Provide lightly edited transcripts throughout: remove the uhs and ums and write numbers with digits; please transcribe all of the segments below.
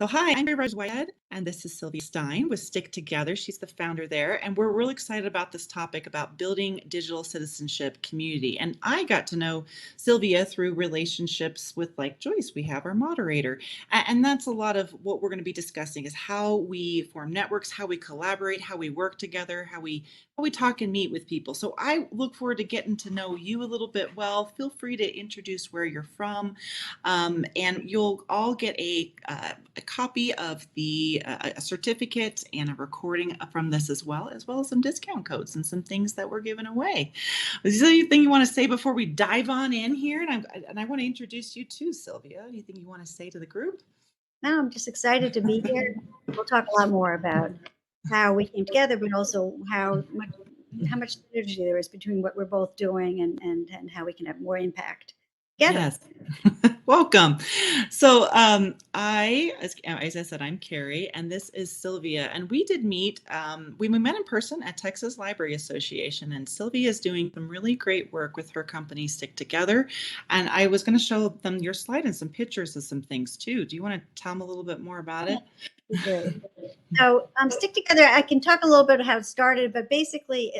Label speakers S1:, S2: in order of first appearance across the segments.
S1: So hi, I'm Rose Whitehead, and this is Sylvia Stein with Stick Together. She's the founder there, and we're really excited about this topic about building digital citizenship community. And I got to know Sylvia through relationships with like Joyce. We have our moderator, and that's a lot of what we're going to be discussing is how we form networks, how we collaborate, how we work together, how we talk and meet with people. So I look forward to getting to know you a little bit. Well, feel free to introduce where you're from, and you'll all get a copy of a certificate and a recording from this as well as some discount codes and some things that we're giving away. Is there anything you want to say before we dive on in here? And I want to introduce you too, Sylvia. Anything you want to say to the group?
S2: No, I'm just excited to be here. We'll talk a lot more about how we came together, but also how much synergy there is between what we're both doing and how we can have more impact together.
S1: Yes. Welcome. So as I said, I'm Carrie, and this is Sylvia. And we did meet, we met in person at Texas Library Association, and Sylvia is doing some really great work with her company, Stick Together. And I was going to show them your slide and some pictures of some things too. Do you want to tell them a little bit more about it?
S2: Great. So Stick Together, I can talk a little bit how it started, but basically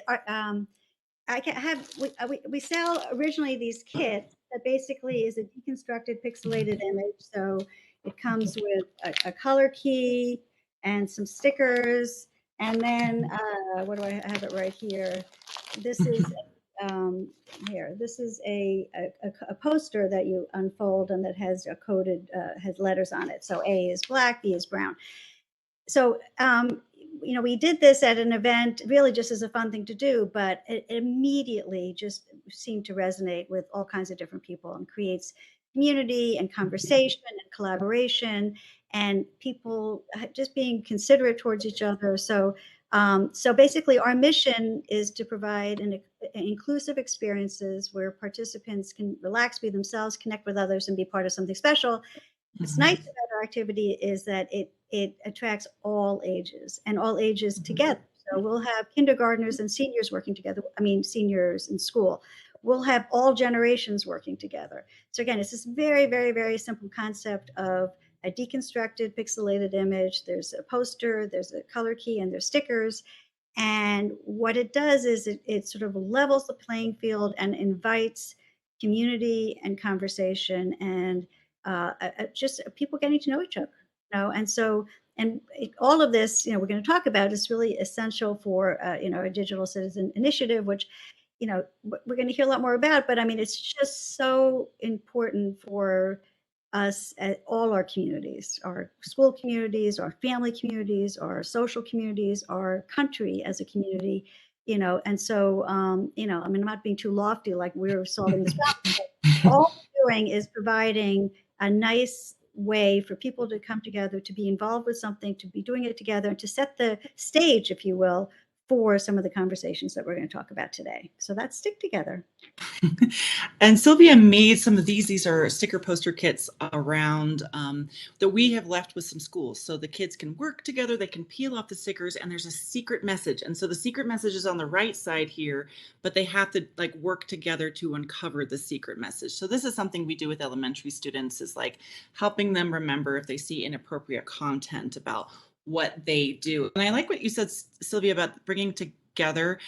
S2: we sell originally these kits that basically is a deconstructed pixelated image. So it comes with a color key and some stickers. And then what do I have it right here? This is here. This is a poster that you unfold and that has a coded has letters on it. So A is black, B is brown. So we did this at an event really just as a fun thing to do, but it immediately just seemed to resonate with all kinds of different people and creates community and conversation and collaboration and people just being considerate towards each other. So basically our mission is to provide an inclusive experiences where participants can relax, be themselves, connect with others, and be part of something special. What's nice about our activity is that it attracts all ages and all ages together. So we'll have kindergartners and seniors working together. I mean, seniors in school. We'll have all generations working together. So again, it's this very, very, very simple concept of a deconstructed pixelated image. There's a poster, there's a color key, and there's stickers. And what it does is it sort of levels the playing field and invites community and conversation and just people getting to know each other, and so all of this, we're going to talk about is really essential for a digital citizen initiative, which we're going to hear a lot more about. But I mean, it's just so important for us at all our communities, our school communities, our family communities, our social communities, our country as a community, and so I mean, I'm not being too lofty like we're solving this problem, but all we're doing is providing a nice way for people to come together, to be involved with something, to be doing it together, and to set the stage, if you will, for some of the conversations that we're going to talk about today. So that's Stick Together.
S1: And Sylvia made some of these. These are sticker poster kits around that we have left with some schools. So the kids can work together, they can peel off the stickers, and there's a secret message. And so the secret message is on the right side here, but they have to like work together to uncover the secret message. So this is something we do with elementary students, is like helping them remember if they see inappropriate content about what they do. And I like what you said, Sylvia, about bringing together.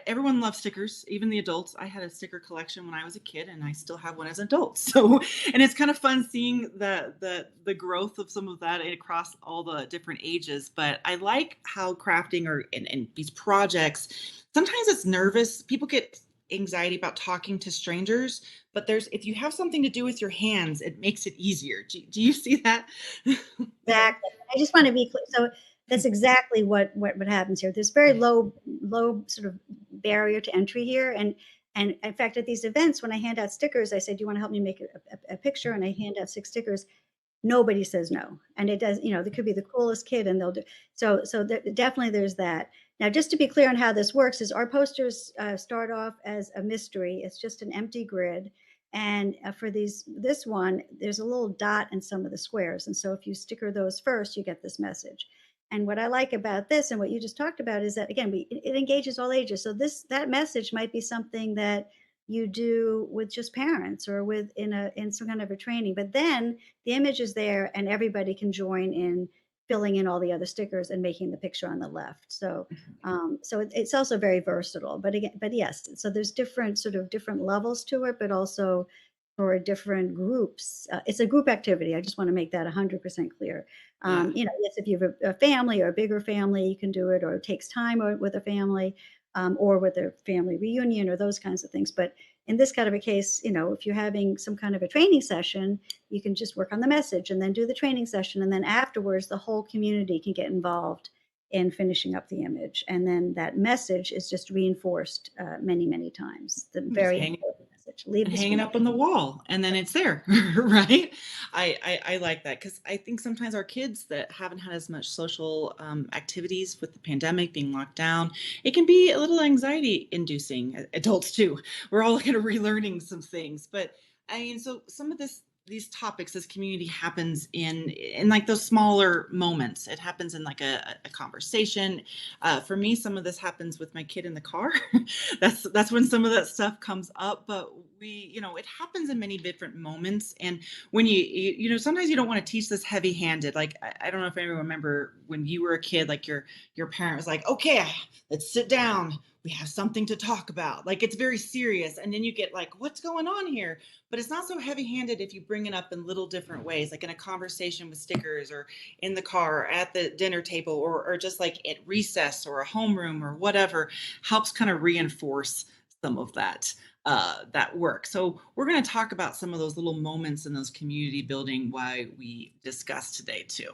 S1: Everyone loves stickers, even the adults. I had a sticker collection when I was a kid, and I still have one as an adult. So, and it's kind of fun seeing the growth of some of that across all the different ages. But I like how crafting and these projects, sometimes it's nervous. People get anxiety about talking to strangers, but if you have something to do with your hands, it makes it easier. Do you see that?
S2: Exactly. I just want to be clear. So that's exactly what happens here. There's very low sort of barrier to entry here. And in fact, at these events, when I hand out stickers, I say, do you want to help me make a picture? And I hand out 6 stickers. Nobody says no. And it does, there could be the coolest kid and they'll do. So definitely there's that. Now, just to be clear on how this works is our posters start off as a mystery. It's just an empty grid. And for this one, there's a little dot in some of the squares. And so if you sticker those first, you get this message. And what I like about this and what you just talked about is that, again, it engages all ages. So that message might be something that you do with just parents or with in some kind of a training. But then the image is there and everybody can join in filling in all the other stickers and making the picture on the left. So it's also very versatile. But again, but yes, so there's different levels to it, but also for different groups. It's a group activity. I just want to make that 100% clear.
S1: Yeah.
S2: Yes, if you have a family or a bigger family, you can do it, or it takes time with a family, or with a family reunion or those kinds of things. But in this kind of a case, if you're having some kind of a training session, you can just work on the message and then do the training session. And then afterwards, the whole community can get involved in finishing up the image. And then that message is just reinforced many, many times. The
S1: Just
S2: very
S1: hang
S2: important message. Leave
S1: and
S2: the
S1: hang it
S2: school.
S1: up on the wall, and then it's there, right? I like that because I think sometimes our kids that haven't had as much social activities with the pandemic being locked down, it can be a little anxiety inducing. Adults too. We're all kind of relearning some things, but I mean, so some of these topics, this community happens in like those smaller moments. It happens in like a conversation. For me, some of this happens with my kid in the car. That's when some of that stuff comes up. But it happens in many different moments. And when sometimes you don't want to teach this heavy-handed. Like I don't know if anyone remember when you were a kid, like your parent was like, okay, let's sit down. We have something to talk about. Like it's very serious. And then you get like, what's going on here? But it's not so heavy-handed if you bring it up in little different ways, like in a conversation with stickers or in the car or at the dinner table or just like at recess or a homeroom or whatever, helps kind of reinforce some of that work. So we're going to talk about some of those little moments in those community building why we discussed today too.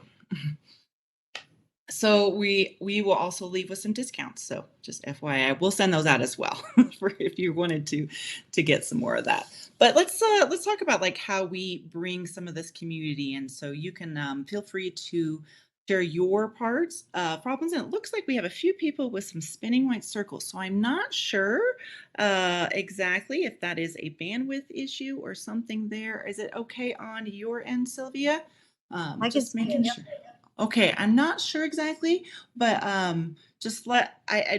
S1: So we will also leave with some discounts. So just FYI, we'll send those out as well for if you wanted to get some more of that. But let's talk about like how we bring some of this community in. So you can feel free to share your parts, problems. And it looks like we have a few people with some spinning white circles. So I'm not sure exactly if that is a bandwidth issue or something there. Is it okay on your end, Sylvia?
S2: I can
S1: Just
S2: see it.
S1: making sure. Okay, I'm not sure exactly, but just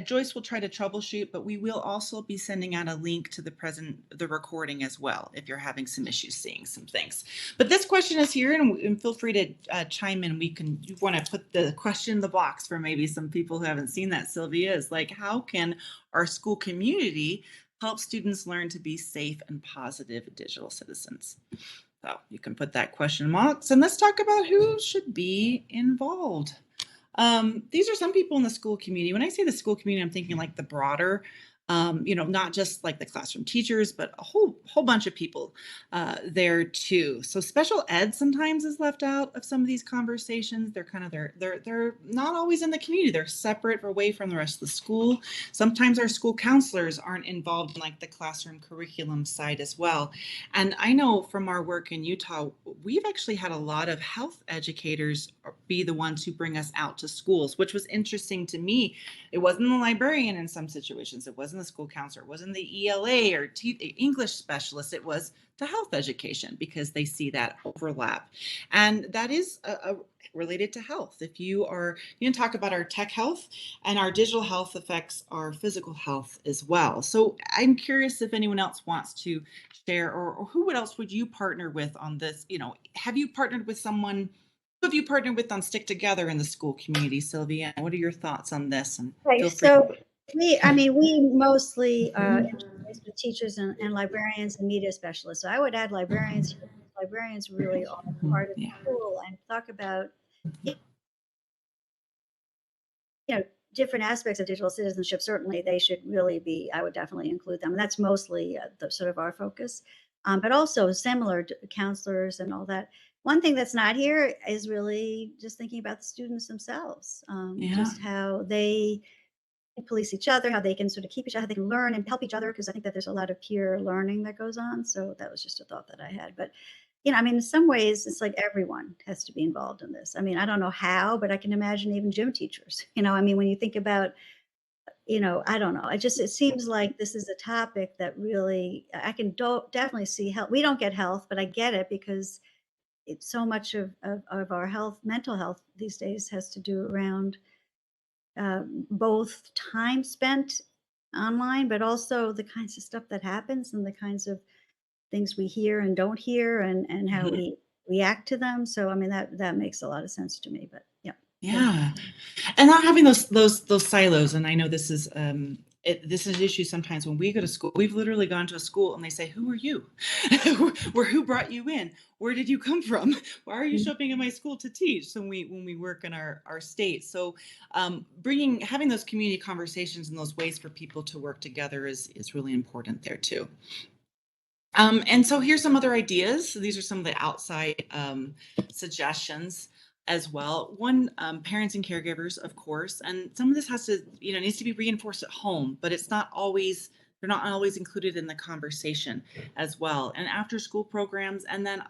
S1: Joyce will try to troubleshoot, but we will also be sending out a link to the recording as well if you're having some issues seeing some things. But this question is here, and feel free to chime in. You want to put the question in the box for maybe some people who haven't seen that. Sylvia is like, how can our school community help students learn to be safe and positive digital citizens? So you can put that question marks and let's talk about who should be involved. These are some people in the school community. When I say the school community, I'm thinking like the broader, not just like the classroom teachers, but a whole bunch of people there too. So special ed sometimes is left out of some of these conversations. They're kind of they're not always in the community. They're separate or away from the rest of the school. Sometimes our school counselors aren't involved in like the classroom curriculum side as well. And I know from our work in Utah, we've actually had a lot of health educators be the ones who bring us out to schools, which was interesting to me. It wasn't the librarian in some situations. It wasn't the school counselor. It wasn't the ELA or English specialist. It was the health education because they see that overlap. And that is related to health. If you can talk about our tech health and our digital health affects our physical health as well. So I'm curious if anyone else wants to share or who else would you partner with on this? Have you partnered with someone? Who have you partnered with on StickTogether in the school community, Sylvia? What are your thoughts on this? And
S2: Right.
S1: feel free.
S2: So we mostly interface with teachers and librarians and media specialists. So I would add librarians. Librarians really are part of the
S1: Yeah.
S2: school and talk about, you know, different aspects of digital citizenship. Certainly they should really be, I would definitely include them. And that's mostly the sort of our focus. But also similar to counselors and all that. One thing that's not here is really just thinking about the students themselves,
S1: Yeah.
S2: just how they police each other, how they can sort of keep each other, how they can learn and help each other, because I think that there's a lot of peer learning that goes on. So that was just a thought that I had. But in some ways, it's like everyone has to be involved in this. I mean, I don't know how, but I can imagine even gym teachers. When you think about, I don't know. It seems like this is a topic that really, I can definitely see health. We don't get health, but I get it because it's so much of our health, mental health these days has to do around both time spent online, but also the kinds of stuff that happens and the kinds of things we hear and don't hear and how
S1: Mhm.
S2: we react to them. So I mean that makes a lot of sense to me. But yeah, good.
S1: Yeah. And not having those silos. And I know this is this is an issue sometimes when we go to school. We've literally gone to a school and they say, "Who are you? Who brought you in? Where did you come from? Why are you
S2: Mhm.
S1: showing in my school to teach?" So when we work in our state, so bringing having those community conversations and those ways for people to work together is really important there too. And so here's some other ideas. So these are some of the outside suggestions as well. One, parents and caregivers, of course, and some of this has to, needs to be reinforced at home, but they're not always included in the conversation as well. And after school programs, and then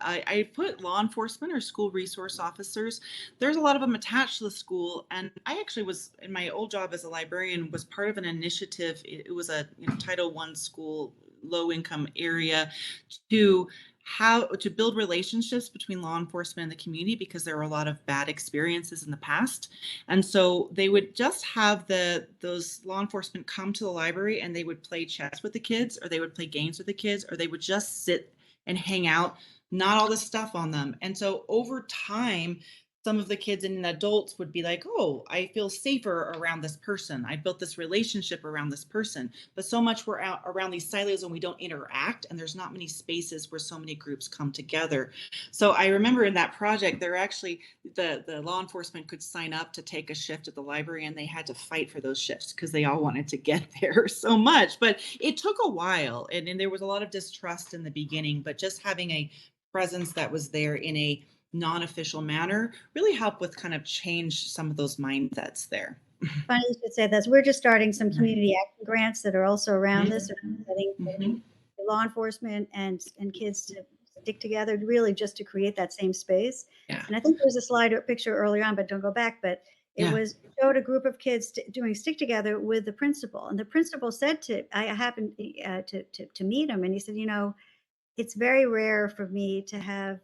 S1: I put law enforcement or school resource officers. There's a lot of them attached to the school, and I actually was in my old job as a librarian was part of an initiative. It was a Title I school low income area to how to build relationships between law enforcement and the community because there were a lot of bad experiences in the past. And so they would just have those law enforcement come to the library and they would play chess with the kids, or they would play games with the kids, or they would just sit and hang out, not all this stuff on them. And so over time, some of the kids and adults would be like, "Oh, I feel safer around this person. I built this relationship around this person." But so much we're out around these silos and we don't interact, and there's not many spaces where so many groups come together. So I remember in that project, there actually the law enforcement could sign up to take a shift at the library, and they had to fight for those shifts because they all wanted to get there so much. But it took a while, and there was a lot of distrust in the beginning. But just having a presence that was there in a non-official manner really help with kind of change some of those mindsets there.
S2: Funny you should say this. We're just starting some
S1: Right.
S2: community action grants that are also around this, getting
S1: Mm-hmm.
S2: law enforcement and kids to stick together, really just to create that same space.
S1: Yeah.
S2: And I think there was a slide or picture earlier on, but don't go back. But it
S1: Yeah.
S2: was showed a group of kids doing stick together with the principal, and the principal said to I happened to meet him, and he said, it's very rare for me to have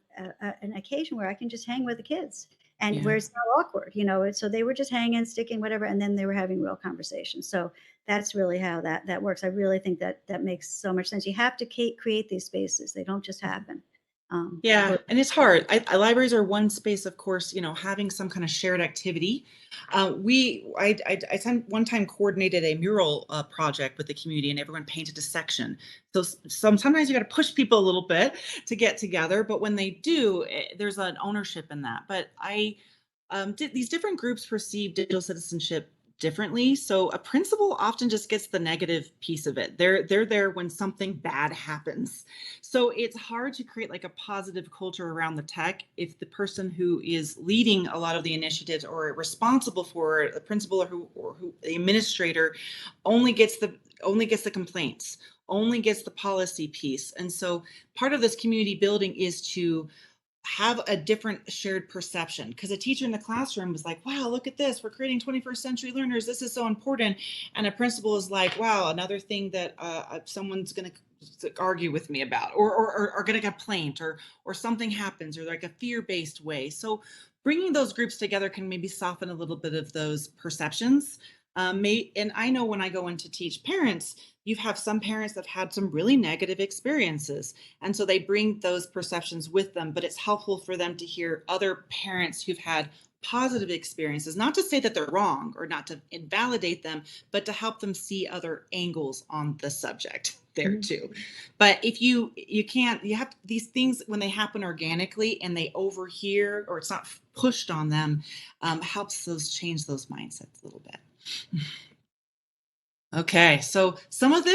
S2: an occasion where I can just hang with the kids and
S1: Yeah.
S2: where it's not awkward, So they were just hanging, sticking, whatever, and then they were having real conversations. So that's really how that works. I really think that makes so much sense. You have to create these spaces; they don't just happen.
S1: Yeah,
S2: For
S1: and it's hard. Libraries are one space, of course, having some kind of shared activity. One time coordinated a mural project with the community, and everyone painted a section. So sometimes you got to push people a little bit to get together, but when they do, there's an ownership in that. But these different groups perceive digital citizenship differently. So a principal often just gets the negative piece of it. They're there when something bad happens. So it's hard to create like a positive culture around the tech if the person who is leading a lot of the initiatives or responsible for it, the principal or who the administrator only gets the complaints, only gets the policy piece. And so part of this community building is to have a different shared perception, because a teacher in the classroom was like, "Wow, look at this, we're creating 21st century learners, this is so important," and a principal is like, "Wow, another thing that someone's going to argue with me about, or get a complaint, or something happens, or like a fear-based way." So bringing those groups together can maybe soften a little bit of those perceptions. And I know when I go in to teach parents, you have some parents that have had some really negative experiences, and so they bring those perceptions with them, but it's helpful for them to hear other parents who've had positive experiences, not to say that they're wrong or not to invalidate them, but to help them see other angles on the subject there
S2: Mhm.
S1: too. But if you can't, you have these things when they happen organically and they overhear or it's not pushed on them, helps those change those mindsets a little bit. Okay, so some of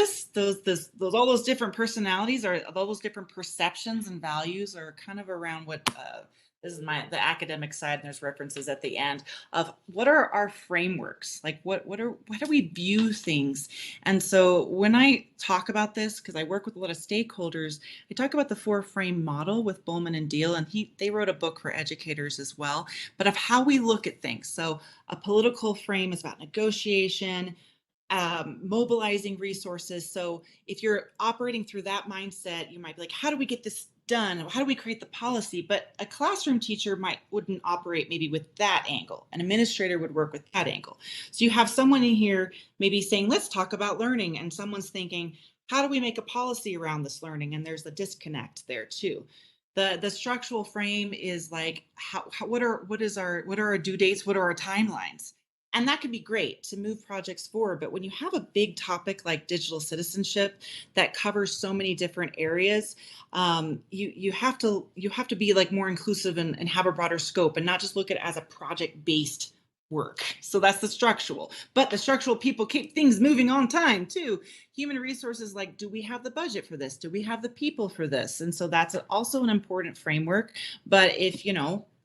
S1: all those different personalities or all those different perceptions and values are kind of around what this is the academic side, and there's references at the end of what are our frameworks, like what do we view things. And so when I talk about this, because I work with a lot of stakeholders, I talk about the four frame model with Bowman and Deal, and they wrote a book for educators as well, but of how we look at things. So a political frame is about negotiation, mobilizing resources. So if you're operating through that mindset, you might be like, how do we get this done? How do we create the policy? But a classroom teacher wouldn't operate maybe with that angle. An administrator would work with that angle. So you have someone in here maybe saying, let's talk about learning. And someone's thinking, how do we make a policy around this learning? And there's a disconnect there too. The structural frame is like, what are our due dates? What are our timelines? And that can be great to move projects forward. But when you have a big topic like digital citizenship that covers so many different areas, you have to be like more inclusive and have a broader scope and not just look at it as a project based work. So that's the structural, but the structural people keep things moving on time too. Human resources, like, do we have the budget for this? Do we have the people for this? And so that's also an important framework. But if,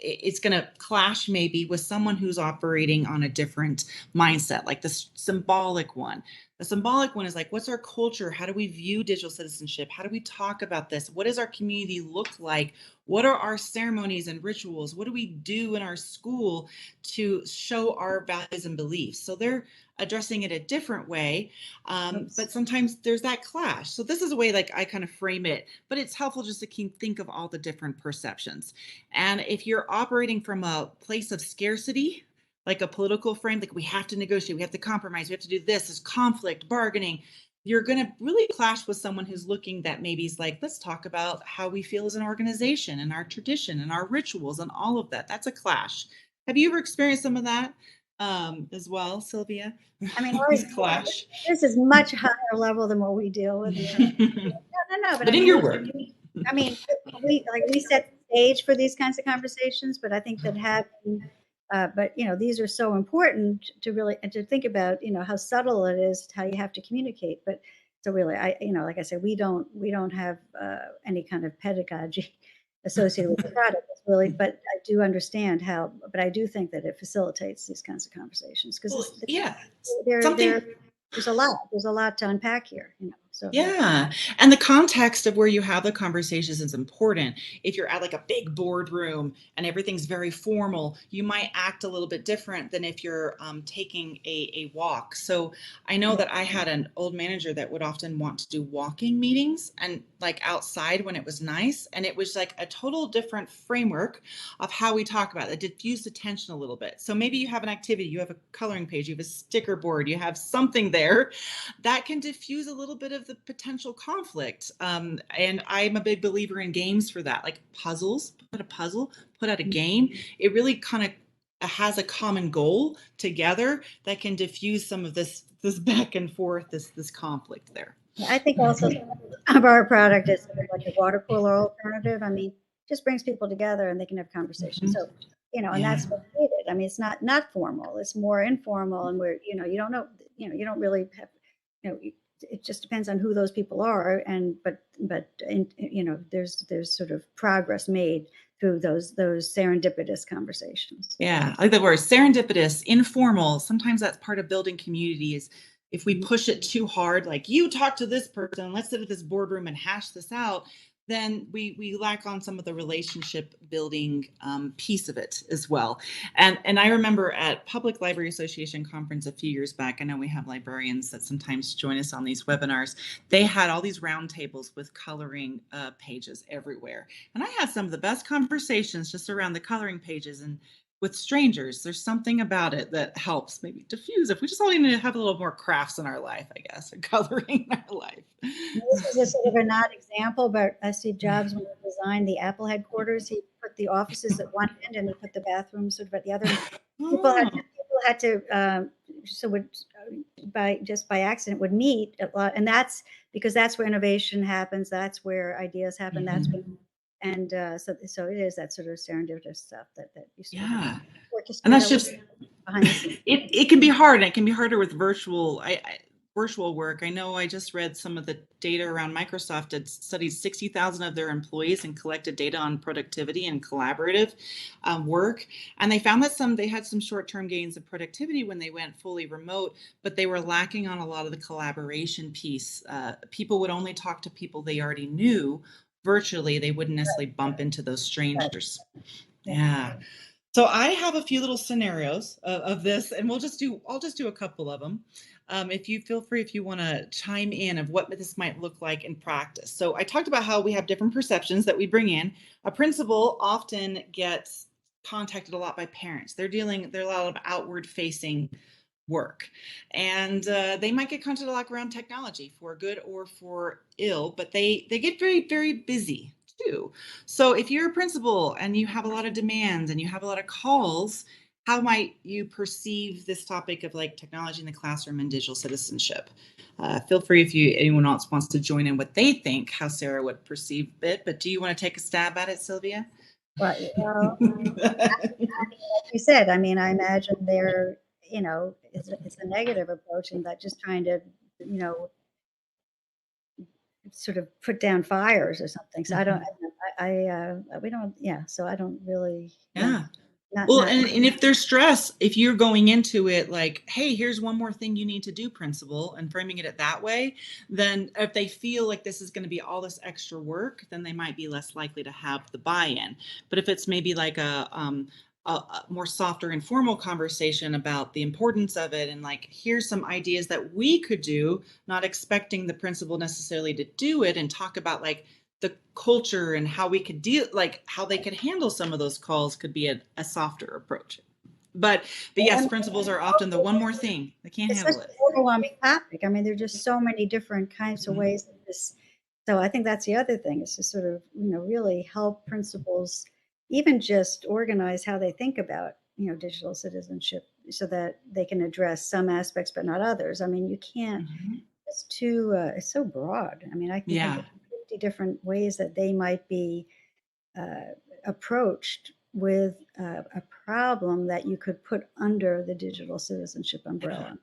S1: it's going to clash maybe with someone who's operating on a different mindset, like the symbolic one. The symbolic one is like, what's our culture? How do we view digital citizenship? How do we talk about this? What does our community look like? What are our ceremonies and rituals? What do we do in our school to show our values and beliefs? So they're addressing it a different way, but sometimes there's that clash. So this is a way like I kind of frame it, but it's helpful just to think of all the different perceptions. And if you're operating from a place of scarcity, like a political frame, like we have to negotiate, we have to compromise, we have to do this, there's conflict, bargaining, you're going to really clash with someone who's looking that maybe is like, let's talk about how we feel as an organization and our tradition and our rituals and all of that. That's a clash. Have you ever experienced some of that as well, Sylvia?
S2: I mean,
S1: clash.
S2: This is much higher level than what we deal with. No,
S1: but in your work.
S2: I mean, we set the stage for these kinds of conversations, but I think that having, but these are so important to really to think about, how subtle it is, how you have to communicate. But so really, like I said, we don't have any kind of pedagogy associated with the product, really. But I do understand how. But I do think that it facilitates these kinds of conversations because there's a lot to unpack here. So
S1: yeah, and the context of where you have the conversations is important. If you're at like a big boardroom and everything's very formal, you might act a little bit different than if you're taking a walk. So I know that I had an old manager that would often want to do walking meetings and like outside when it was nice, and it was like a total different framework of how we talk about it. It diffused the tension a little bit. So maybe you have an activity, you have a coloring page, you have a sticker board, you have something there that can diffuse a little bit of the potential conflict. And I'm a big believer in games for that, like puzzles. Put out a game. It really kind of has a common goal together that can diffuse some of this back and forth, this conflict there.
S2: I think also of our product is sort of like a water cooler alternative. I mean, just brings people together and they can have conversations. So, and that's what needed. I mean, it's not formal. It's more informal, and where you don't know, you don't really have, it just depends on who those people are, but there's sort of progress made through those serendipitous conversations.
S1: Yeah, I like the word serendipitous, informal. Sometimes that's part of building community is if we push it too hard, like you talk to this person, let's sit at this boardroom and hash this out, then we lack on some of the relationship building piece of it as well. And I remember at Public Library Association conference a few years back, I know we have librarians that sometimes join us on these webinars. They had all these round tables with coloring pages everywhere. And I had some of the best conversations just around the coloring pages and with strangers. There's something about it that helps maybe diffuse if we just all need to have a little more crafts in our life, I guess, or coloring in our life.
S2: This is a sort of an odd example, but Steve Jobs, when he designed the Apple headquarters, he put the offices at one end and he put the bathrooms sort of at the other end. People had to by accident would meet a lot, and that's because that's where innovation happens. That's where ideas happen. That's when. And so it is that sort of serendipitous stuff that you sort of
S1: and that's just
S2: behind the scenes.
S1: It can be hard, and it can be harder with virtual work. I know I just read some of the data around Microsoft had studied 60,000 of their employees and collected data on productivity and collaborative work, and they found that they had some short-term gains of productivity when they went fully remote, but they were lacking on a lot of the collaboration piece. People would only talk to people they already knew. Virtually, they wouldn't necessarily bump into those strangers. Yeah. So I have a few little scenarios of this, and I'll just do a couple of them. If you feel free, if you want to chime in of what this might look like in practice. So I talked about how we have different perceptions that we bring in. A principal often gets contacted a lot by parents. They're a lot of outward facing work, and they might get contacted a lot around technology for good or for ill, but they get very busy too. So if you're a principal and you have a lot of demands and you have a lot of calls, how might you perceive this topic of like technology in the classroom and digital citizenship? Feel free if anyone else wants to join in what they think how Sarah would perceive it. But do you want to take a stab at it, Sylvia?
S2: Right. Well, like you said, I mean, I imagine they're, it's a negative approach and that just trying to, you know, sort of put down fires or something. So I don't, we don't, yeah. So I don't really, yeah,
S1: Yeah.
S2: not,
S1: Well,
S2: not,
S1: and if there's stress, if you're going into it like, hey, here's one more thing you need to do, principal, and framing it that way, then if they feel like this is going to be all this extra work, then they might be less likely to have the buy-in. But if it's maybe like a more softer, informal conversation about the importance of it, and like, here's some ideas that we could do, not expecting the principal necessarily to do it, and talk about like the culture and how we could deal, like how they could handle some of those calls could be a softer approach. But
S2: I
S1: yes,
S2: mean,
S1: principals are often the one more thing they can't
S2: it's such
S1: handle
S2: an
S1: it.
S2: overwhelming topic. I mean, there are just so many different kinds of
S1: Mhm.
S2: ways of this. So I think that's the other thing is to sort of, really help principals even just organize how they think about, digital citizenship so that they can address some aspects but not others. I mean, you can't,
S1: Mhm.
S2: it's so broad. I mean, I can think
S1: Yeah.
S2: of 50 different ways that they might be uh, approached with a problem that you could put under the digital citizenship
S1: Yeah.
S2: umbrella.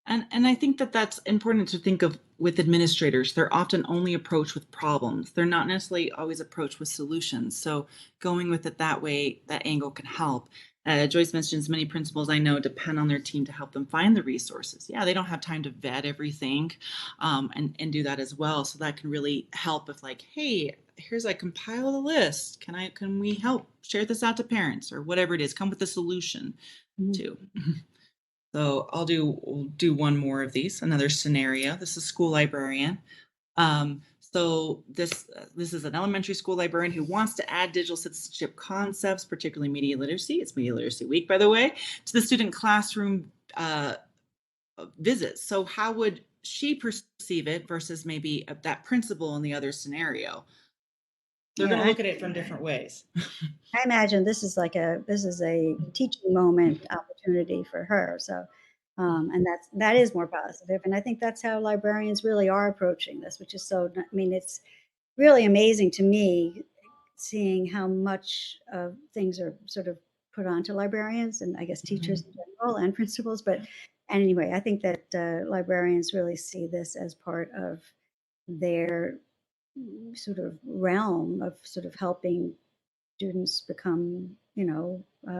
S1: And I think that that's important to think of with administrators. They're often only approached with problems. They're not necessarily always approached with solutions. So going with it that way, that angle can help. Joyce mentions many principals I know depend on their team to help them find the resources. Yeah, they don't have time to vet everything, and do that as well. So that can really help if like, hey, here's I compiled a list. Can we help share this out to parents or whatever it is? Come with a solution
S2: Mhm.
S1: too. So we'll do one more of these. Another scenario. This is school librarian. So this is an elementary school librarian who wants to add digital citizenship concepts, particularly media literacy. It's Media Literacy Week, by the way, to the student classroom visits. So how would she perceive it versus maybe that principal in the other scenario? They're going to
S2: Yeah,
S1: look at it from different ways.
S2: I imagine this is a teaching moment opportunity for her. So, and that is more positive, and I think that's how librarians really are approaching this, which is so. I mean, it's really amazing to me seeing how much of things are sort of put onto librarians and I guess teachers
S1: Mhm.
S2: in general and principals. But anyway, I think that librarians really see this as part of their sort of realm of sort of helping students become,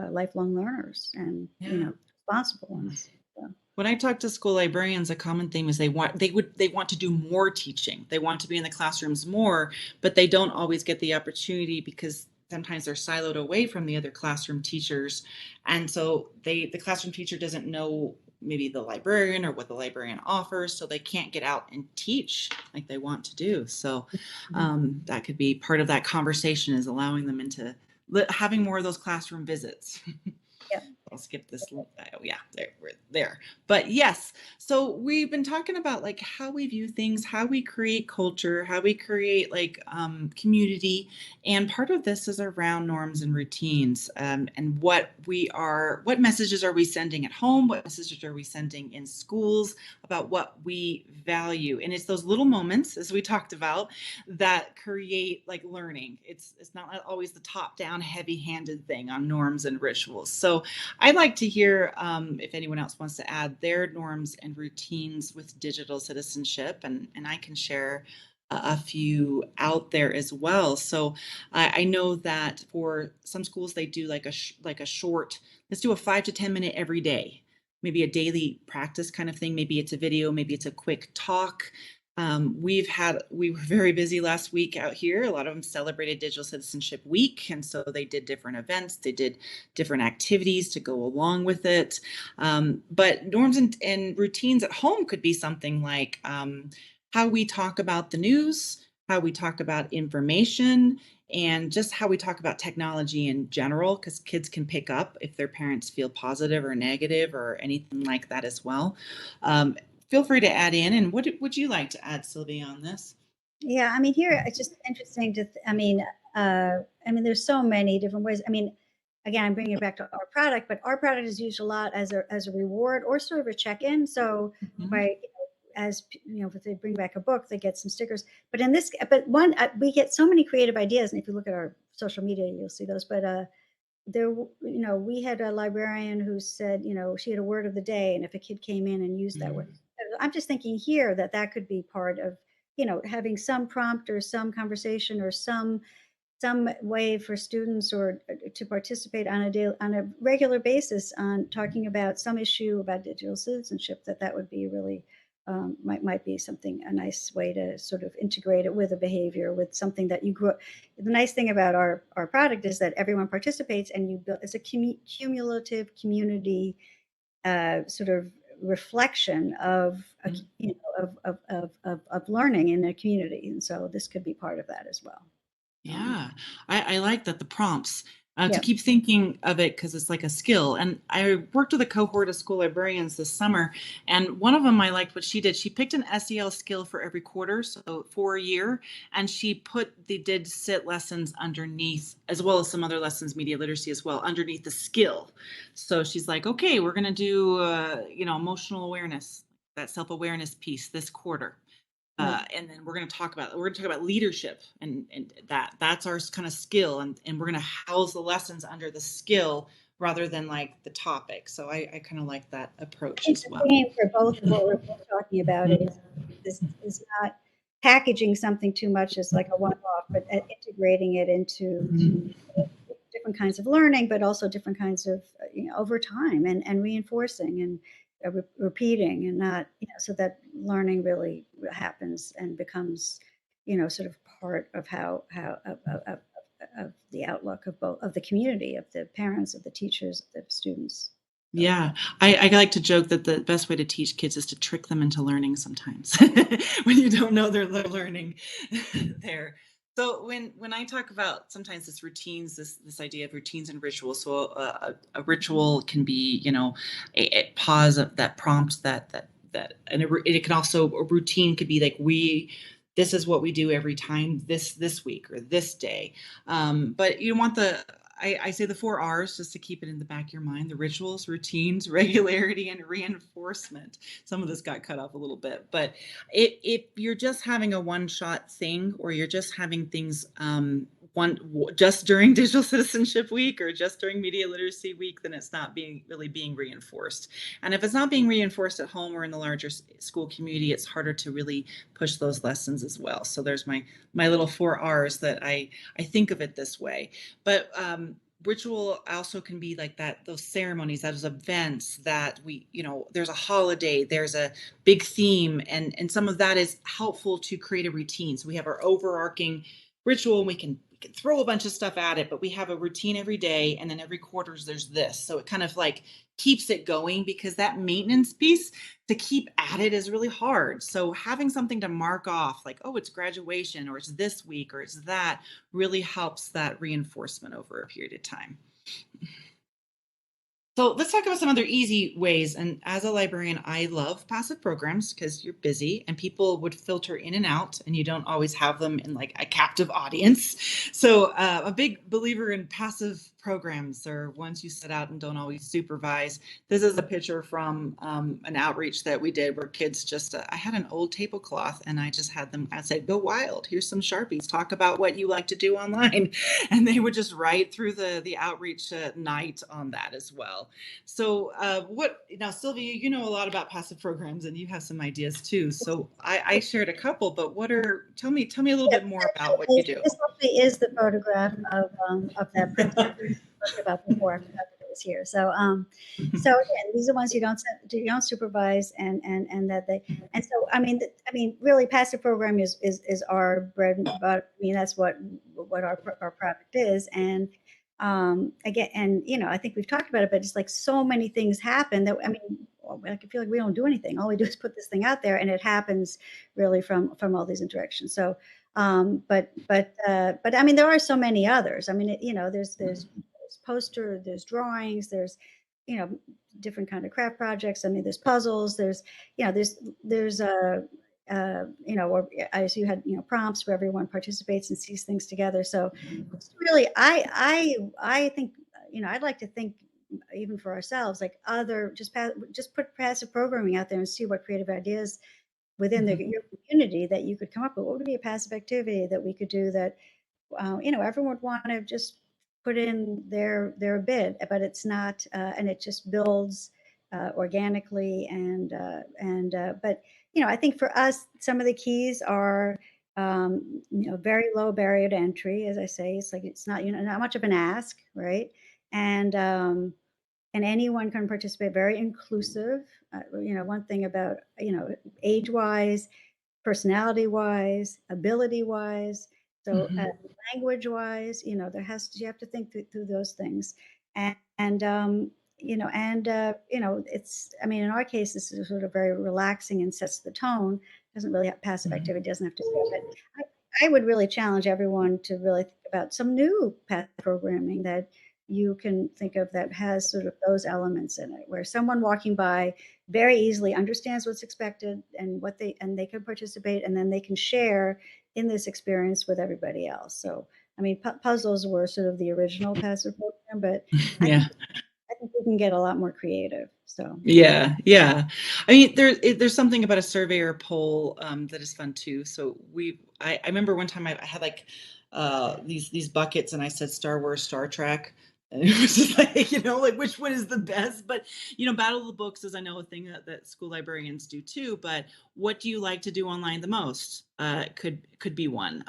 S2: lifelong learners and,
S1: Yeah.
S2: responsible ones. So,
S1: When I talk to school librarians, a common theme is they want to do more teaching. They want to be in the classrooms more, but they don't always get the opportunity because sometimes they're siloed away from the other classroom teachers. And so the classroom teacher doesn't know maybe the librarian or what the librarian offers, so they can't get out and teach like they want to do. So
S2: mhm.
S1: that could be part of that conversation is allowing them into having more of those classroom visits.
S2: Yeah.
S1: I'll skip this. Oh, yeah, there we're there. But yes, so we've been talking about like how we view things, how we create culture, how we create like community, and part of this is around norms and routines, and what messages are we sending at home, what messages are we sending in schools about what we value, and it's those little moments, as we talked about, that create like learning. It's not always the top down, heavy handed thing on norms and rituals. So I'd like to hear if anyone else wants to add their norms and routines with digital citizenship, and I can share a few out there as well. So I know that for some schools they do like a short. Let's do a 5 to 10 minute every day, maybe a daily practice kind of thing. Maybe it's a video, maybe it's a quick talk. We were very busy last week out here. A lot of them celebrated Digital Citizenship Week, and so they did different events, they did different activities to go along with it. But norms and routines at home could be something like how we talk about the news, how we talk about information, and just how we talk about technology in general, because kids can pick up if their parents feel positive or negative or anything like that as well. Um, Feel free to add in. And what would you like to add, Sylvia, on this?
S2: Yeah, I mean, here it's just interesting to, I mean, there's so many different ways. I mean, again, I'm bringing it back to our product, but our product is used a lot as a reward or sort of a check-in. So
S1: Mhm.
S2: by, as if they bring back a book, they get some stickers. But in this, but one, we get so many creative ideas, and if you look at our social media, you'll see those. But there, we had a librarian who said, she had a word of the day, and if a kid came in and used that word, I'm just thinking here that that could be part of, having some prompt or some conversation or some way for students or to participate on a regular basis on talking about some issue about digital citizenship. That would be really might be something, a nice way to sort of integrate it with a behavior, with something that you grew up. The nice thing about our product is that everyone participates, and you build, it's a cumulative community sort of reflection of of learning in a community, and so this could be part of that as well. um,
S1: Yeah, I like that, the prompts, to
S2: yeah.
S1: keep thinking of it because it's like a skill. And I worked with a cohort of school librarians this summer, and one of them, I liked what she did. She picked an SEL skill for every quarter, so for a year, and she did sit lessons underneath, as well as some other lessons, media literacy as well, underneath the skill. So she's like, okay, we're going to do, emotional awareness, that self-awareness piece this quarter.
S2: Right.
S1: And then we're going to talk about leadership, and that's our kind of skill, and we're going to house the lessons under the skill rather than like the topic. So I kind of like that
S2: I
S1: approach
S2: think
S1: as
S2: the
S1: well.
S2: theme for both of what we're both talking about is not packaging something too much as like a one-off, but integrating it into different kinds of learning, but also different kinds of, over time, and reinforcing and repeating, and not, so that learning really happens and becomes, sort of part of how of the outlook of both, of the community, of the parents, of the teachers, of the students. So
S1: Yeah, I like to joke that the best way to teach kids is to trick them into learning sometimes when you don't know they're learning there. So when I talk about sometimes this routines, this idea of routines and rituals, so a ritual can be, a pause of that prompt and it can also, a routine could be like, this is what we do every time this week or this day. But you want I say the 4 R's just to keep it in the back of your mind: the rituals, routines, regularity, and reinforcement. Some of this got cut off a little bit, but if you're just having a one-shot thing, or you're just having things just during Digital Citizenship Week or just during Media Literacy Week, then it's not really being reinforced. And if it's not being reinforced at home or in the larger school community, it's harder to really push those lessons as well. So there's my little 4 R's that I think of it this way. But ritual also can be like that, those ceremonies, those events that there's a holiday, there's a big theme, and some of that is helpful to create a routine. So we have our overarching ritual, and we can throw a bunch of stuff at it, but we have a routine every day, and then every quarters there's this. So it kind of like keeps it going, because that maintenance piece to keep at it is really hard. So having something to mark off, like, oh, it's graduation, or it's this week, or it's that, really helps that reinforcement over a period of time. So let's talk about some other easy ways. And as a librarian, I love passive programs because you're busy and people would filter in and out, and you don't always have them in like a captive audience. So a big believer in passive programs are ones you set out and don't always supervise. This is a picture from an outreach that we did where kids just, I had an old tablecloth and I just had them, I said, go wild. Here's some Sharpies. Talk about what you like to do online. And they would just write through the outreach night on that as well. So what now, Sylvia, you know a lot about passive programs and you have some ideas too. So I shared a couple, but tell me a little
S2: yeah,
S1: bit more about what you do.
S2: this actually is the photograph of that printer we talked about before. is here. So again, these are ones you don't supervise, and that they, and so I mean, really, passive programming is our bread and butter. I mean, that's what our product is, and again, and I think we've talked about it, but it's like so many things happen that, I mean, I feel like we don't do anything. All we do is put this thing out there, and it happens really from all these interactions. So, but I mean, there are so many others. I mean, there's poster, there's drawings, there's you know different kind of craft projects. I mean, there's puzzles, there's or as you had prompts where everyone participates and sees things together. So it's really, I think I'd like to think, even for ourselves, like other just put passive programming out there and see what creative ideas within your community that you could come up with. What would be a passive activity that we could do that everyone would want to just put in their bid, but it's not, and it just builds organically, but I think for us, some of the keys are very low barrier to entry. As I say, it's like it's not not much of an ask, right? And anyone can participate. Very inclusive. One thing about age wise, personality wise, ability wise. So language wise, you have to think through those things, and it's, I mean, in our case, this is sort of very relaxing and sets the tone. Doesn't really have passive activity. Doesn't have to say, but I would really challenge everyone to really think about some new passive programming that you can think of that has sort of those elements in it, where someone walking by very easily understands what's expected and they can participate, and then they can share in this experience with everybody else. So, I mean, puzzles were sort of the original passive program, but
S1: Yeah.
S2: I think we can get a lot more creative. So
S1: Yeah, yeah. I mean, there's something about a survey or a poll that is fun too. So I remember one time I had like these buckets, and I said Star Wars, Star Trek, and it was just like like which one is the best. But Battle of the Books is, I know, a thing that school librarians do too. But what do you like to do online the most? Could be one.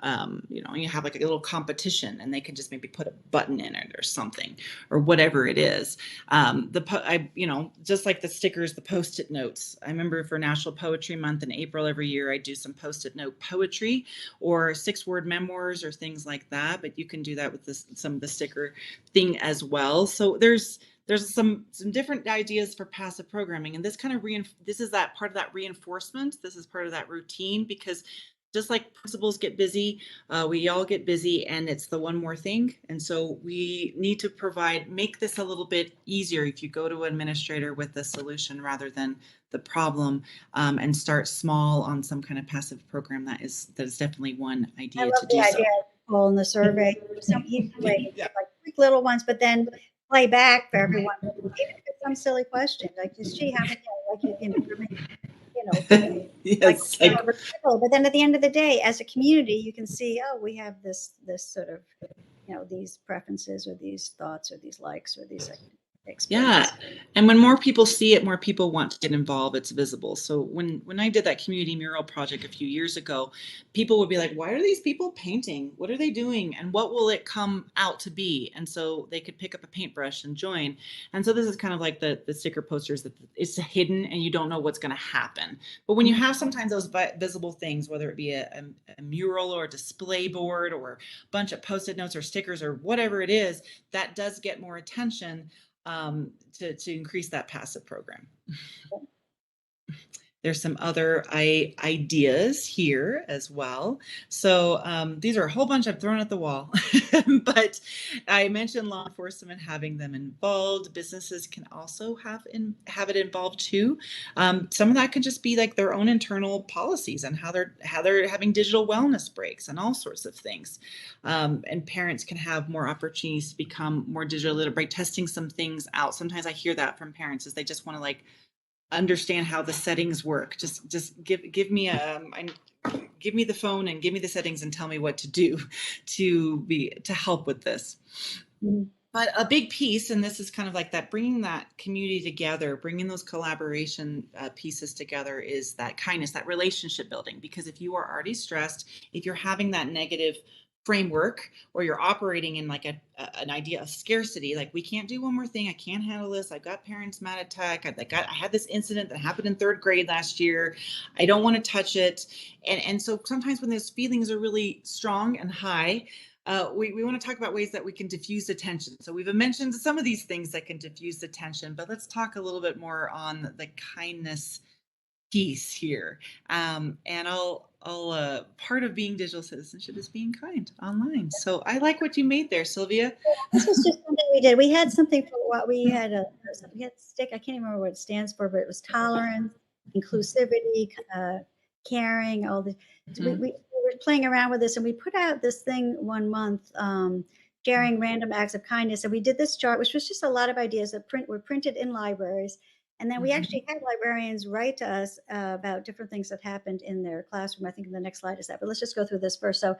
S1: You have like a little competition, and they can just maybe put a button in it or something, or whatever it is. Just like the stickers, the Post-it notes. I remember for National Poetry Month in April every year, I do some Post-it note poetry or 6-word memoirs or things like that. But you can do that with some of the sticker thing as well. So there's some different ideas for passive programming, and this kind of this is that part of that reinforcement. This is part of that routine, because just like principals get busy, we all get busy, and it's the one more thing. And so we need to make this a little bit easier if you go to an administrator with the solution rather than the problem, and start small on some kind of passive program. That is definitely one
S2: I
S1: idea
S2: love
S1: to
S2: the
S1: do so.
S2: idea of poll in the survey. Some easy ways,
S1: Yeah.
S2: like quick little ones, but then play back for everyone. Even if it's some silly question, like, just gee, how many, like,
S1: Yes.
S2: but then at the end of the day, as a community, you can see, oh, we have this sort of, these preferences or these thoughts or these likes or these
S1: Yeah.
S2: experiences.
S1: And when more people see it, more people want to get involved. It's visible. So when I did that community mural project a few years ago, people would be like, why are these people painting? What are they doing? And what will it come out to be? And so they could pick up a paintbrush and join. And so this is kind of like the sticker posters, that it's hidden and you don't know what's going to happen. But when you have sometimes those visible things, whether it be a mural or a display board or a bunch of Post-it notes or stickers or whatever it is, that does get more attention, to increase that passive program. There's some other ideas here as well. So these are a whole bunch I've thrown at the wall, but I mentioned law enforcement, having them involved. Businesses can also have it involved too. Some of that can just be like their own internal policies and how they're having digital wellness breaks and all sorts of things. And parents can have more opportunities to become more digital literate by testing some things out. Sometimes I hear that from parents, is they just want to understand how the settings work. Just give me the phone and give me the settings and tell me what to do to help with this. Mm-hmm. But a big piece, and this is kind of like that, bringing that community together, bringing those collaboration pieces together, is that kindness, that relationship building. Because if you are already stressed, if you're having that negative framework, or you're operating in like an idea of scarcity, like we can't do one more thing, I can't handle this, I've got parents mad at tech, I had this incident that happened in third grade last year, I don't want to touch it. And so sometimes when those feelings are really strong and high, we want to talk about ways that we can diffuse the tension. So we've mentioned some of these things that can diffuse the tension, but let's talk a little bit more on the kindness piece here. And part of being digital citizenship is being kind online. So I like what you made there, Sylvia.
S2: This was just something we did. We had something for what we had we had stick. I can't even remember what it stands for, but it was tolerance, inclusivity, caring, all the. So we were playing around with this, and we put out this thing one month, sharing random acts of kindness. And we did this chart, which was just a lot of ideas that were printed in libraries. And then we actually had librarians write to us about different things that happened in their classroom. I think the next slide is that, but let's just go through this first. So,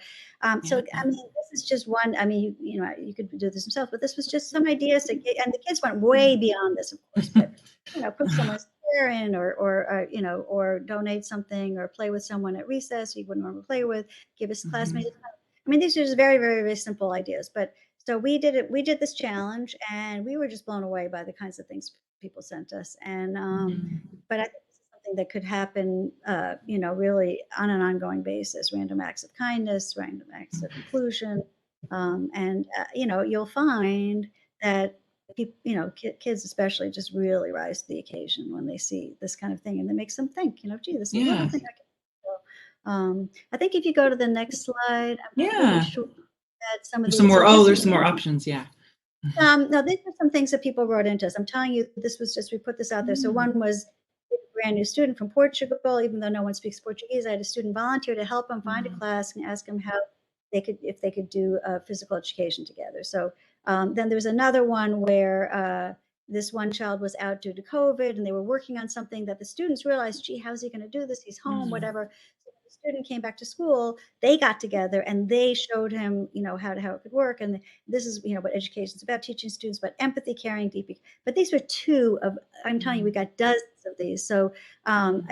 S2: so I mean, this is just one. I mean, you know, you could do this yourself, but this was just some ideas to get, and the kids went way beyond this, of course. But you know, put someone's chair in, or you know, or donate something, or play with someone at recess you wouldn't normally play with. Give us classmates. I mean, these are just very, very, very simple ideas, but. So we did it. We did this challenge, and we were just blown away by the kinds of things people sent us. And but I think this is something that could happen, you know, really on an ongoing basis. Random acts of kindness, random acts of inclusion, and you know, you'll find that people, you know, kids especially, just really rise to the occasion when they see this kind of thing, and it makes them think, you know, gee, this is a little thing I can. So, I think if you go to the next slide, I'm not really sure that some of
S1: there's
S2: these.
S1: some more.
S2: So
S1: There's some more options. Yeah.
S2: No, these are some things that people wrote into us. I'm telling you, this was just, we put this out there. So one was a brand new student from Portugal, even though no one speaks Portuguese. I had a student volunteer to help him find a class and ask him how they could, if they could do physical education together. So then there was another one where this one child was out due to COVID, and they were working on something that the students realized, gee, how's he going to do this? He's home, whatever. So when the student came back to school, they got together and they showed him, you know, how it could work. And this is, you know, what education is about, teaching students about empathy, caring, deep. But these were two of, I'm telling you, we got dozens of these. So,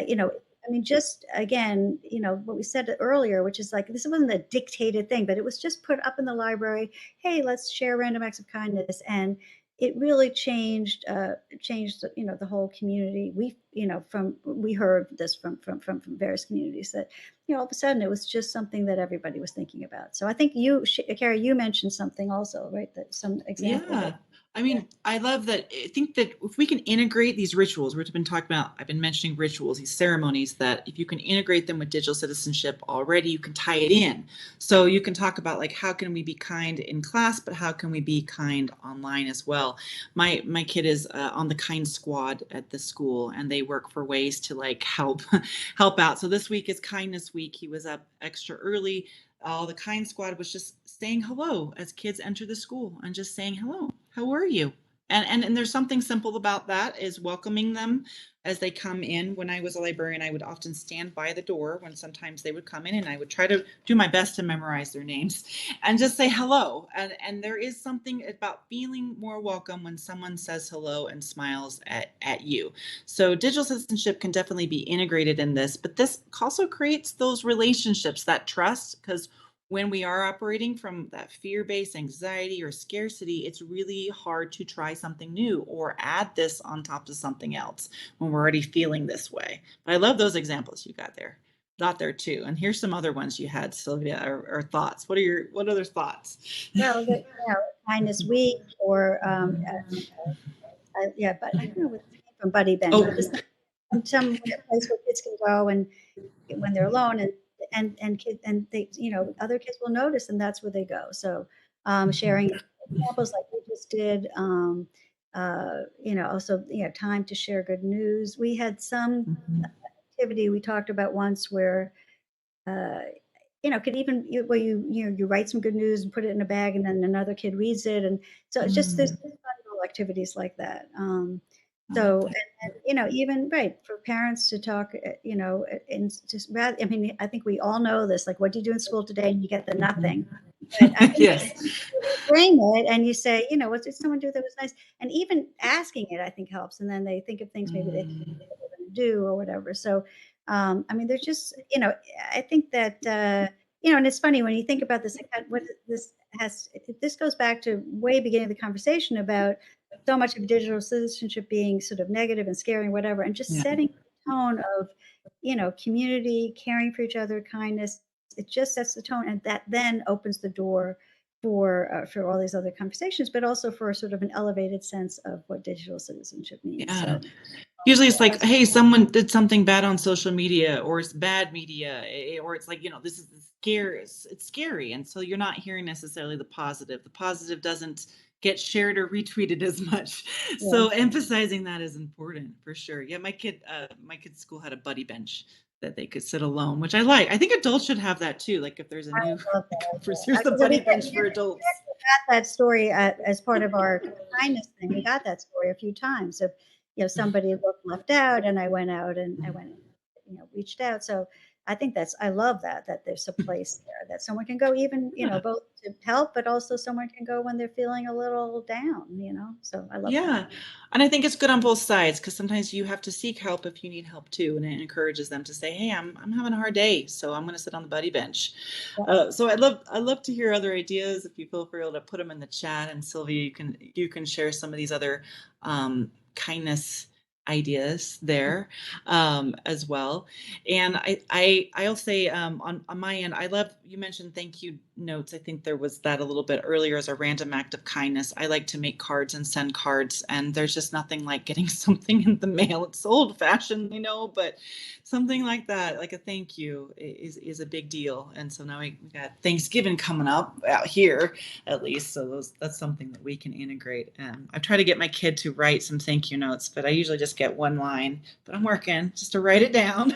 S2: you know, I mean, just again, you know, what we said earlier, which is like, this wasn't a dictated thing, but it was just put up in the library. Hey, let's share random acts of kindness. And it really changed, you know, the whole community. We, you know, we heard this from various communities that, you know, all of a sudden it was just something that everybody was thinking about. So I think you, Carrie, you mentioned something also, right? That some example.
S1: Yeah. I mean, I love that. I think that if we can integrate these rituals, we've been talking about, I've been mentioning rituals, these ceremonies, that if you can integrate them with digital citizenship already, you can tie it in. So you can talk about like, how can we be kind in class, but how can we be kind online as well? My kid is on the kind squad at the school, and they work for ways to like help out. So this week is kindness week. He was up extra early. The kind squad was just saying hello as kids enter the school, and just saying hello, how are you? And there's something simple about that, is welcoming them as they come in. When I was a librarian, I would often stand by the door when sometimes they would come in, and I would try to do my best to memorize their names and just say hello. And there is something about feeling more welcome when someone says hello and smiles at you. So digital citizenship can definitely be integrated in this, but this also creates those relationships, that trust, because when we are operating from that fear-based anxiety or scarcity, it's really hard to try something new or add this on top of something else when we're already feeling this way. But I love those examples you got there too. And here's some other ones you had, Sylvia, or thoughts. What other thoughts?
S2: Well, you know, kindness week, or yeah, but I don't know what it came from Buddy Bench, but this some place where kids can go and when they're alone, and kids, and they, you know, other kids will notice, and that's where they go. So sharing examples like we just did, you know, also, you know, time to share good news. We had some activity we talked about once where you know, could even where you know, you write some good news and put it in a bag, and then another kid reads it, and so it's just there's fun little activities like that. So and, you know, even right for parents to talk, you know, and just rather, I mean, I think we all know this. Like, what do you do in school today? And you get the nothing. But I think
S1: Yes.
S2: you frame it and you say, you know, what did someone do that was nice? And even asking it, I think helps. And then they think of things maybe they can do or whatever. So I mean, there's just, you know, I think that and it's funny when you think about this, what this this goes back to way beginning of the conversation about so much of digital citizenship being sort of negative and scary and whatever, and just
S1: Yeah.
S2: setting the tone of, community, caring for each other, kindness. It just sets the tone, and that then opens the door for all these other conversations, but also for sort of an elevated sense of what digital citizenship means.
S1: Yeah.
S2: So
S1: Usually it's
S2: yeah,
S1: like, hey, someone did something bad on social media, or it's bad media, or it's like, this is scary. It's scary. And so you're not hearing necessarily the positive. The positive doesn't get shared or retweeted as much.
S2: yeah.
S1: So emphasizing that is important for sure. Yeah, my kid's school had a buddy bench that they could sit alone, which I like. I think adults should have that too. Like if there's a new
S2: I love that
S1: conference,
S2: idea.
S1: here's the
S2: So
S1: buddy bench for adults.
S2: got that story as part of our kindness thing. We got that story a few times of, somebody looked left out, and I went out and reached out. So I think I love that there's a place there that someone can go, even,
S1: Yeah.
S2: both to help, but also someone can go when they're feeling a little down, So I love that.
S1: Yeah. And I think it's good on both sides because sometimes you have to seek help if you need help too. And it encourages them to say, hey, I'm having a hard day, so I'm going to sit on the buddy bench.
S2: Yeah.
S1: So I'd love to hear other ideas. If you feel free to put them in the chat. And Sylvia, you can share some of these other kindness ideas there as well. And I'll say on my end, I love, you mentioned thank you notes. I think there was that a little bit earlier as a random act of kindness. I like to make cards and send cards, and there's just nothing like getting something in the mail. It's old fashioned, but something like that, like a thank you, is a big deal. And so now we got Thanksgiving coming up out here, at least. So that's something that we can integrate. And I try to get my kid to write some thank you notes, but I usually just get one line. But I'm working just to write it down.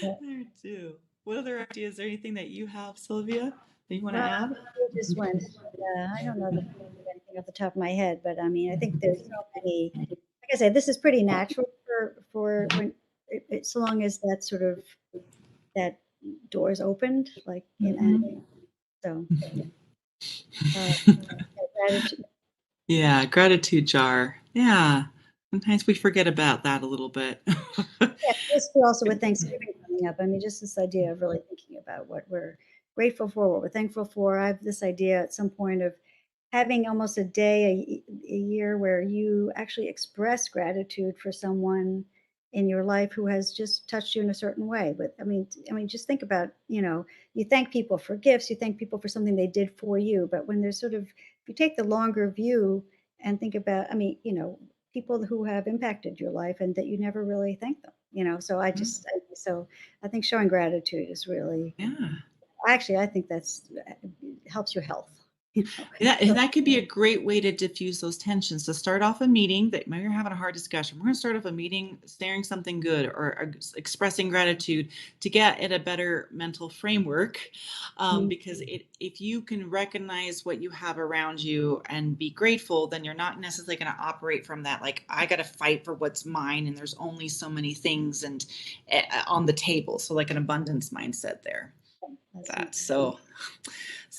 S2: Yeah.
S1: There too. What other ideas or anything that you have, Sylvia, that you want to
S2: Well,
S1: add?
S2: you just went. I don't know anything off the top of my head, but I mean, I think there's so many. Like I said, this is pretty natural for when, so long as that sort of that door is opened, like so. Uh, Gratitude.
S1: Yeah, gratitude jar. Yeah. Sometimes we forget about that a little bit.
S2: Yeah, this too also with Thanksgiving coming up. I mean, just this idea of really thinking about what we're grateful for, what we're thankful for. I have this idea at some point of having almost a day a year where you actually express gratitude for someone in your life who has just touched you in a certain way. But I mean, just think about, you thank people for gifts, you thank people for something they did for you. But when there's sort of, if you take the longer view and think about, I mean, people who have impacted your life and that you never really thank them, So so I think showing gratitude is really,
S1: Yeah.
S2: actually, I think that's helps your health.
S1: Yeah, and
S2: So
S1: that could be a great way to diffuse those tensions. To start off a meeting that maybe you're having a hard discussion. We're going to start off a meeting sharing something good or expressing gratitude to get at a better mental framework. Because if you can recognize what you have around you and be grateful, then you're not necessarily going to operate from that. Like, I got to fight for what's mine, and there's only so many things and on the table. So like an abundance mindset there. That so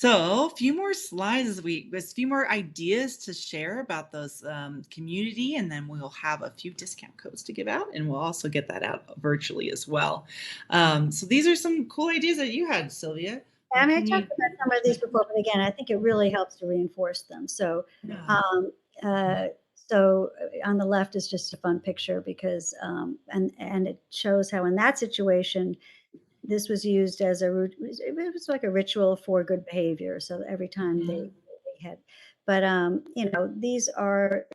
S1: a few more slides a few more ideas to share about those community, and then we'll have a few discount codes to give out, and we'll also get that out virtually as well. So these are some cool ideas that you had, Sylvia.
S2: I mean, I talked about some of these before, but again, I think it really helps to reinforce them. So,
S1: Yeah.
S2: on the left is just a fun picture because, and it shows how in that situation, this was used as it was like a ritual for good behavior. So every time they had, but these are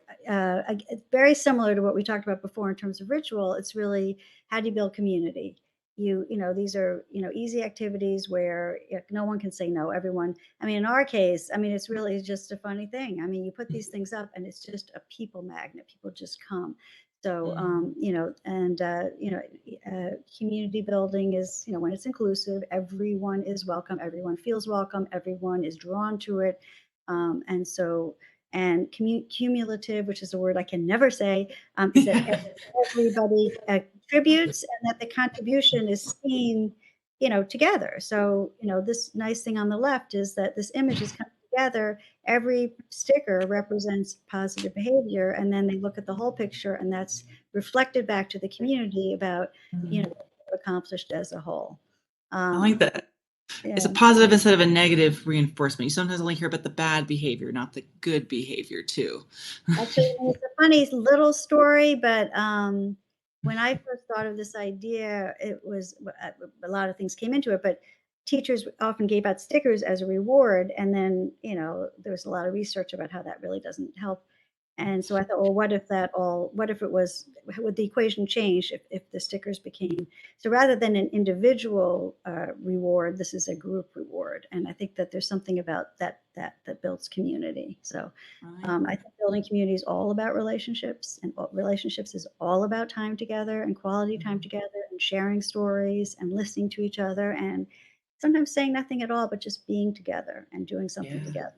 S2: very similar to what we talked about before in terms of ritual. It's really, how do you build community? These are, easy activities where no one can say no. Everyone, I mean, in our case, I mean, it's really just a funny thing. I mean, you put these things up and it's just a people magnet. People just come. So, community building is, when it's inclusive, everyone is welcome, everyone feels welcome, everyone is drawn to it. And cumulative, which is a word I can never say, is that everybody contributes and that the contribution is seen, together. So, this nice thing on the left is that this image is coming together. Every sticker represents positive behavior, and then they look at the whole picture, and that's reflected back to the community about, accomplished as a whole.
S1: I
S2: Um,
S1: like that. It's a
S2: yeah.
S1: positive instead of a negative reinforcement. You sometimes only hear about the bad behavior, not the good behavior too.
S2: Actually, it's a funny little story, but when I first thought of this idea, it was a lot of things came into it, but teachers often gave out stickers as a reward. And then, there was a lot of research about how that really doesn't help. And so I thought, well, what if it was, would the equation change if the stickers became, so rather than an individual reward, this is a group reward. And I think that there's something about that builds community. So
S1: Right.
S2: I think building community is all about relationships, and relationships is all about time together and quality time together and sharing stories and listening to each other and sometimes saying nothing at all, but just being together and doing something
S1: Yeah.
S2: together.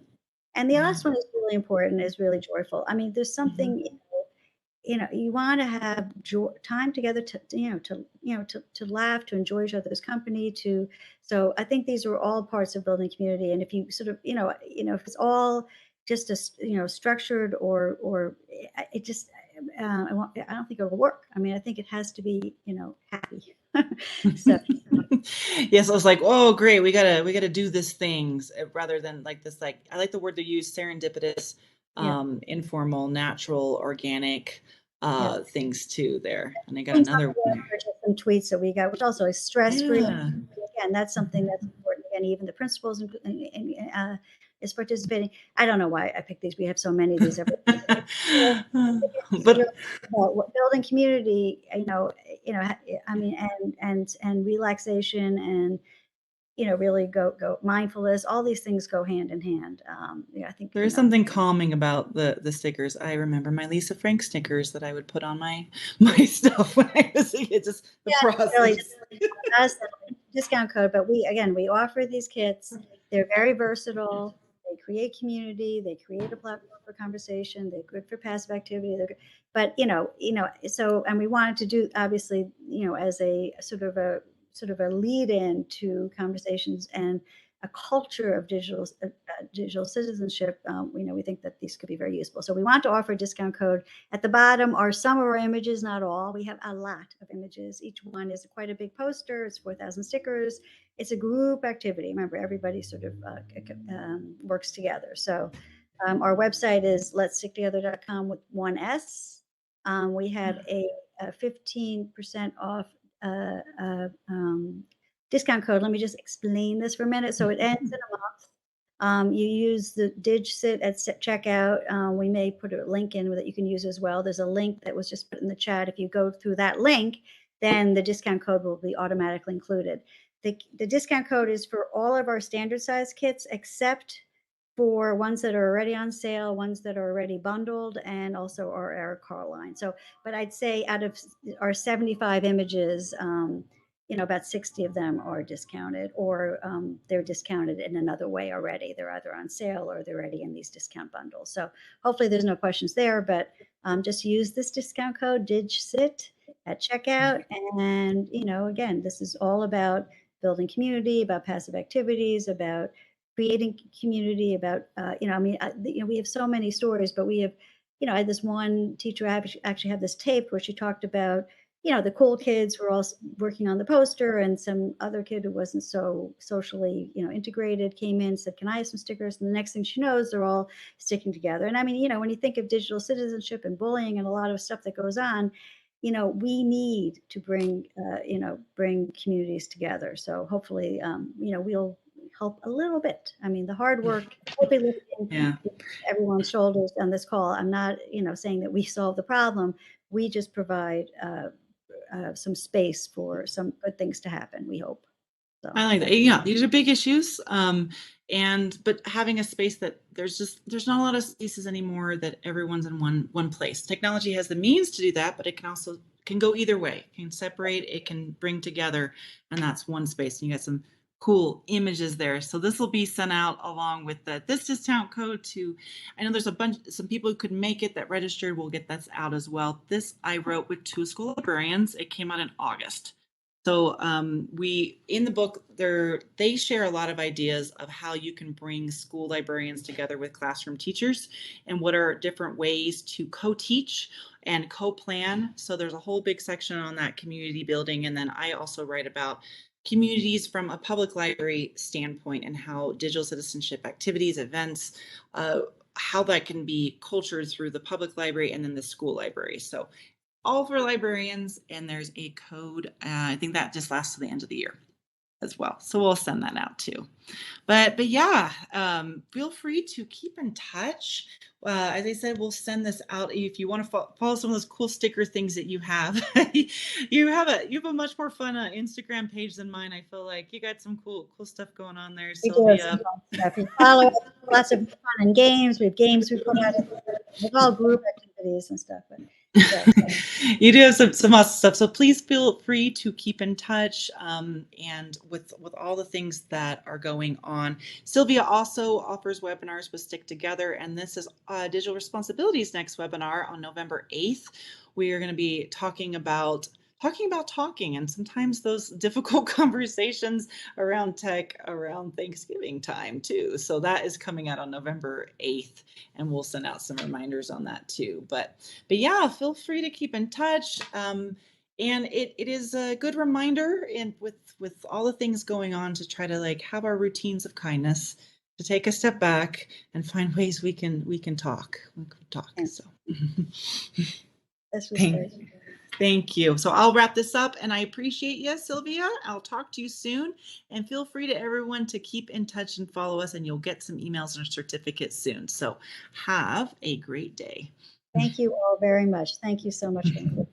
S2: And the
S1: Yeah.
S2: last one is really important, is really joyful. I mean, there's
S1: Mhm.
S2: something, you want to have time together to laugh, to enjoy each other's company, so I think these are all parts of building community. And if you sort of, if it's all just structured or it just, I don't think it'll work. I mean, I think it has to be, happy. So
S1: Yes, I was like, oh, great, we gotta do this things rather than like this. Like, I like the word they use, serendipitous,
S2: yeah,
S1: informal, natural, organic,
S2: yeah.
S1: things too there. And I got
S2: Putting some
S1: another
S2: of
S1: one there.
S2: some tweets that we got, which also is stress-free.
S1: Yeah.
S2: Again, that's something that's important. Again, even the principals is participating. I don't know why I picked these. We have so many of these every. Sort of
S1: But
S2: about building community, I mean, and relaxation and really go mindfulness. All these things go hand in hand. I think
S1: there is something calming about the stickers. I remember my Lisa Frank stickers that I would put on my stuff when I was a kid, just the
S2: really
S1: process.
S2: us discount code, but we offer these kits. They're very versatile. They create community. They create a platform for conversation. They're good for passive activity. But so, and we wanted to do, obviously, as a sort of a lead in to conversations and a culture of digital citizenship. We think that these could be very useful. So we want to offer a discount code. At the bottom are some of our images, not all. We have a lot of images. Each one is quite a big poster. It's 4,000 stickers. It's a group activity. Remember, everybody sort of works together. So our website is letsticktogether.com with one S. We have a 15% off discount code. Let me just explain this for a minute. So it ends in a month. You use the DigSit at checkout. We may put a link in that you can use as well. There's a link that was just put in the chat. If you go through that link, then the discount code will be automatically included. The discount code is for all of our standard size kits, except for ones that are already on sale, ones that are already bundled, and also our Eric Carl line. So, but I'd say out of our 75 images, about 60 of them are discounted, or they're discounted in another way already. They're either on sale or they're already in these discount bundles. So hopefully there's no questions there, but just use this discount code DIGSIT at checkout. And, again, this is all about building community, about passive activities, about creating community, about, we have so many stories, but we have, I had this one teacher actually had this tape where she talked about, the cool kids were all working on the poster, and some other kid who wasn't so socially, integrated came in, said, "Can I have some stickers?" And the next thing she knows, they're all sticking together. And I mean, when you think of digital citizenship and bullying and a lot of stuff that goes on, we need to bring communities together. So hopefully, we'll help a little bit. I mean, the hard work, heavy lifting,
S1: Yeah.
S2: everyone's shoulders on this call. I'm not, saying that we solve the problem. We just provide some space for some good things to happen, we hope. So
S1: I like that. Yeah, these are big issues. But having a space that there's not a lot of spaces anymore that everyone's in one place. Technology has the means to do that, but it can go either way. It can separate, it can bring together, and that's one space. And you got some cool images there. So this will be sent out along with this discount code to, I know there's some people who could make it that registered. We'll get that out as well. This I wrote with two school librarians. It came out in August. So we in the book they share a lot of ideas of how you can bring school librarians together with classroom teachers and what are different ways to co-teach and co-plan. So there's a whole big section on that community building, and then I also write about communities from a public library standpoint and how digital citizenship activities, events, how that can be cultured through the public library and then the school library. So all for librarians, and there's a code. I think that just lasts to the end of the year as well. So we'll send that out too. But yeah, feel free to keep in touch. As I said, we'll send this out if you want to follow some of those cool sticker things that you have. you have a much more fun Instagram page than mine. I feel like you got some cool stuff going on there,
S2: We do have
S1: Sylvia.
S2: some fun stuff. We follow us, lots of fun and games. We have games we put out. It's all group activities and stuff. But yeah,
S1: You do have some awesome stuff. So please feel free to keep in touch, and with all the things that are going on. Sylvia also offers webinars with StickTogether, and this is Digital Responsibilities next webinar on November 8th. We are going to be talking about talking, and sometimes those difficult conversations around tech around Thanksgiving time too. So that is coming out on November 8th, and we'll send out some reminders on that too. But yeah, feel free to keep in touch. And it is a good reminder, and with all the things going on, to try to like have our routines of kindness, to take a step back and find ways we can talk. So
S2: this was
S1: thank,
S2: great.
S1: thank you. So I'll wrap this up, and I appreciate you, Sylvia. I'll talk to you soon, and feel free to everyone to keep in touch and follow us, and you'll get some emails and certificates soon. So have a great day.
S2: Thank you all very much. Thank you so much for including